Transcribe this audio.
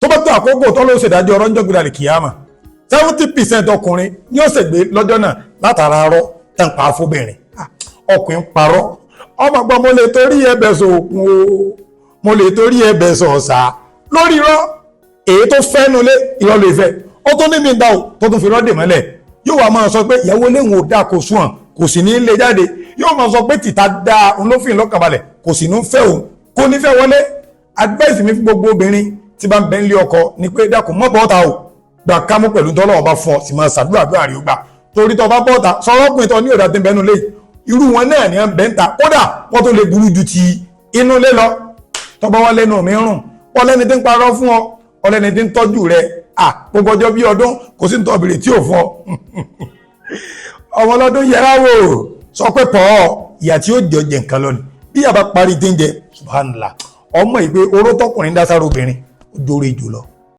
tó bá tó àkókò tó ló ṣèdájọ́ ọ̀rọ̀ ń jọ́gbìdà lè kìyàmà 70% ọkùnrin ní ó ṣègbé lọ́jọ́ náà látara arọ́ tán pa fóbìnrin ọkùnrin parọ́ ọmọ gbọ́n mo lè torí ẹbẹ̀ sòkun o mo lè torí ẹbẹ̀ sọ̀ọ̀sà lórí irọ́ èyí tó fẹ́nu lé irọ́ lè fẹ́ ó tó ní mi dá o tó tún fi rọ́dè mọ́lẹ̀ yóò wá máa sọ pé ìyàwó léwọn ò dá kò sùn kò sì ní lè jáde yóò máa sọ pé tìta dá òun ló fi lọ́kànbalẹ̀ kò sì ní fẹ́ òun kò ní fẹ́ wọlé advice mi fún gbogbo obìnrin tí bá ń bẹ nílé ọkọ ni pé dákun mọ́ bọ́ta o gbà kámú pẹ̀lú tọ́lọ́wọ́ bá fún ọ sì máa ṣàdúrà bí àrí gbà torí tọ́ bá bọ́ta sọ̀rọ̀ pin tọ́ ní ọ̀dà tí ń bẹnu lé irú wọn náà ní bẹ́ ń ta kódà wọ́n tó lè burú ju ti inú lé lọ tọ́ba wọn lẹ́nu mi rùn ọlẹ́ni tí ń parọ́ fún ọ ọlẹ́ni tí ń tọ́jú rẹ gbogbo ọjọ́ bí ọdún kò sí ń tọ́ bèrè tí ò fún ọ ọmọ ọlọ́dún yẹra wò sọ pé pọ̀ ìyà tí ó jẹ nǹkan lọ ni bí yàrá parí tí ń jẹ subhanallah ọmọ ìgbé oró tọkùnrin dá sára obìnrin ó dóore jù lọ.